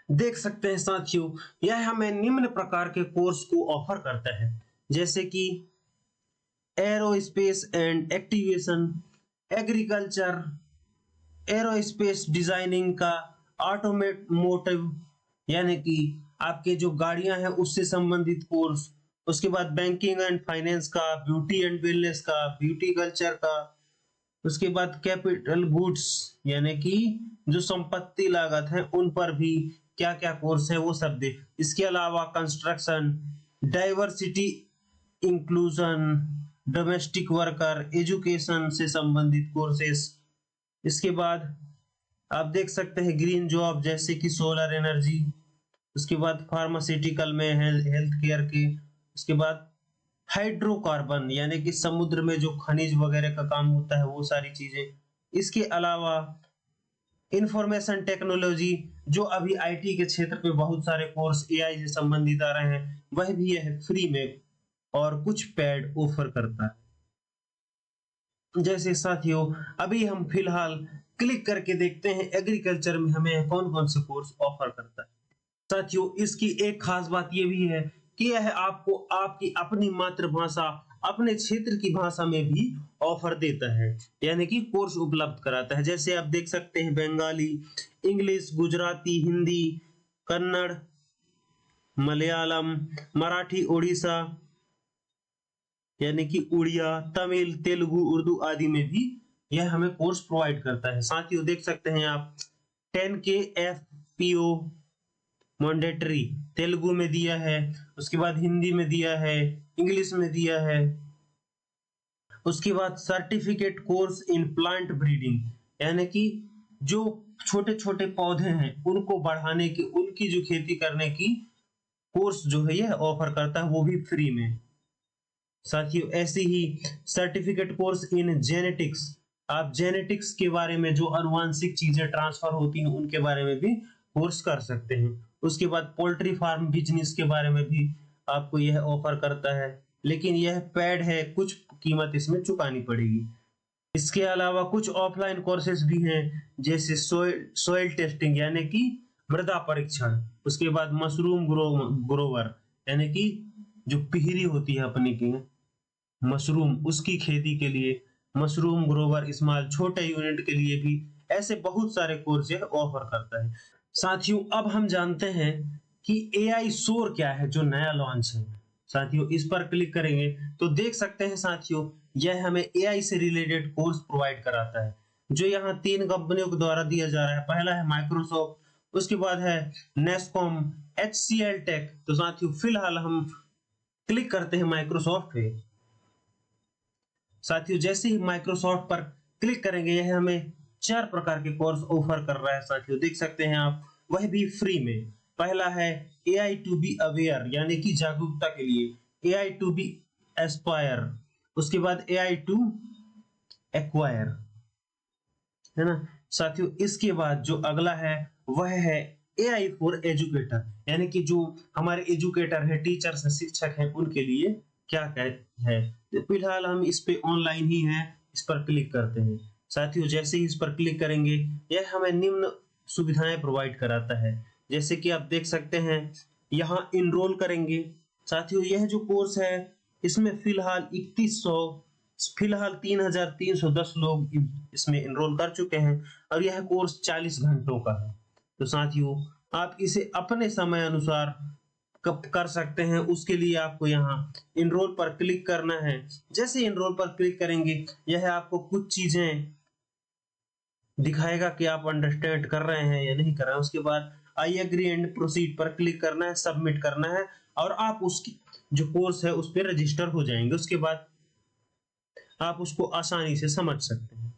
देख सकते हैं साथियों, यह हमें निम्न प्रकार के कोर्स को ऑफर करता है, जैसे कि aerospace and activation, agriculture, aerospace designing का, ऑटोमोटिव यानी कि आपके जो गाड़ियां हैं उससे संबंधित कोर्स, उसके बाद बैंकिंग एंड फाइनेंस का, ब्यूटी एंड वेलनेस का, ब्यूटी कल्चर का, उसके बाद कैपिटल गुड्स यानी कि जो संपत्ति लागत है उन पर भी क्या क्या कोर्स है वो सब दे। इसके अलावा construction, diversity, inclusion, domestic worker, education से संबंधित कोर्सेस। इसके बाद आप देख सकते हैं ग्रीन जॉब जैसे कि सोलर एनर्जी, उसके बाद फार्मास्यूटिकल में हेल्थ केयर के, उसके बाद हाइड्रोकार्बन यानी कि समुद्र में जो खनिज वगैरह का काम होता है वो सारी चीजें। इसके अलावा इंफॉर्मेशन टेक्नोलॉजी, जो अभी आईटी के क्षेत्र पे बहुत सारे कोर्स एआई से संबंधित आ रहे हैं, वह भी यह फ्री में और कुछ पेड ऑफर करता है। जैसे साथियों अभी हम फिलहाल क्लिक करके देखते हैं एग्रीकल्चर में हमें कौन कौन से कोर्स ऑफर करता है। साथियों इसकी एक खास बात यह भी है कि यह आपको आपकी अपनी मातृभाषा, अपने क्षेत्र की भाषा में भी ऑफर देता है, यानी कि कोर्स उपलब्ध कराता है। जैसे आप देख सकते हैं बंगाली, इंग्लिश, गुजराती, हिंदी, कन्नड़, मलयालम, मराठी, उड़ीसा यानी कि उड़िया, तमिल, तेलुगु, उर्दू आदि में भी यह हमें कोर्स प्रोवाइड करता है। साथियों देख सकते हैं आप 10K FPO मैंडेटरी तेलुगु में दिया है, उसके बाद हिंदी में दिया है, इंग्लिश में दिया है। उसके बाद certificate course in plant breeding यानी कि जो छोटे छोटे पौधे हैं उनको बढ़ाने की, उनकी जो खेती करने की कोर्स जो है यह ऑफर करता है, वो भी फ्री में। साथियों ऐसे ही सर्टिफिकेट कोर्स इन जेनेटिक्स, आप जेनेटिक्स के बारे में जो अनुवांशिक चीजें ट्रांसफर होती हैं उनके बारे में भी कोर्स कर सकते हैं। उसके बाद पोल्ट्री फार्म बिजनेस के बारे में भी आपको यह ऑफर करता है, लेकिन यह पेड है, कुछ कीमत इसमें चुकानी पड़ेगी। इसके अलावा कुछ ऑफलाइन कोर्सेज भी हैं, जैसे सोइल टेस्टिंग यानी कि मृदा परीक्षण, उसके बाद मशरूम ग्रोवर यानी कि जो पिहरी होती है अपने की मशरूम, उसकी खेती के लिए मशरूम ग्रोवर स्मॉल, छोटे यूनिट के लिए भी ऐसे बहुत सारे कोर्स यह ऑफर करता है। साथियों अब हम जानते हैं कि एआई शोर क्या है जो नया लॉन्च है। साथियों इस पर क्लिक करेंगे तो देख सकते हैं साथियों यह हमें एआई से रिलेटेड कोर्स प्रोवाइड कराता है, जो यहाँ 3 कंपनियों के द्वारा दिया जा रहा है। पहला है माइक्रोसॉफ्ट, उसके बाद है नेस्कॉम, HCL टेक। तो साथियों फिलहाल हम क्लिक करते हैं माइक्रोसॉफ्ट पे। साथियों जैसे ही माइक्रोसॉफ्ट पर क्लिक करेंगे यह हमें 4 प्रकार के कोर्स ऑफर कर रहा है। साथियों देख सकते हैं आप, वह भी फ्री में। पहला है AI टू बी अवेयर यानी कि जागरूकता के लिए, AI टू बी एस्पायर, उसके बाद AI टू एक्वायर, है ना। साथियों इसके बाद जो अगला है वह है AI फॉर एजुकेटर यानी कि जो हमारे एजुकेटर है, टीचर्स है, शिक्षक है, उनके लिए क्या है। तो फिलहाल हम इस पे ऑनलाइन ही है, इस पर क्लिक करते हैं। साथियों जैसे ही इस पर क्लिक करेंगे यह हमें निम्न सुविधाएं प्रोवाइड कराता है, जैसे कि आप देख सकते हैं यहाँ इनरोल करेंगे। साथियों यह जो कोर्स है इसमें फिलहाल 3310 लोग इसमें इनरोल कर चुके हैं और यह कोर्स 40 घंटों का है। तो साथियों आप इसे अपने समय अनुसार कब कर सकते हैं, उसके लिए आपको यहाँ इनरोल पर क्लिक करना है। जैसे इनरोल पर क्लिक करेंगे यह आपको कुछ चीजें दिखाएगा कि आप अंडरस्टैंड कर रहे हैं या नहीं कर रहे हैं। उसके बाद आई एग्री एंड प्रोसीड पर क्लिक करना है, सबमिट करना है और आप उसकी जो कोर्स है उस पर रजिस्टर हो जाएंगे। उसके बाद आप उसको आसानी से समझ सकते हैं।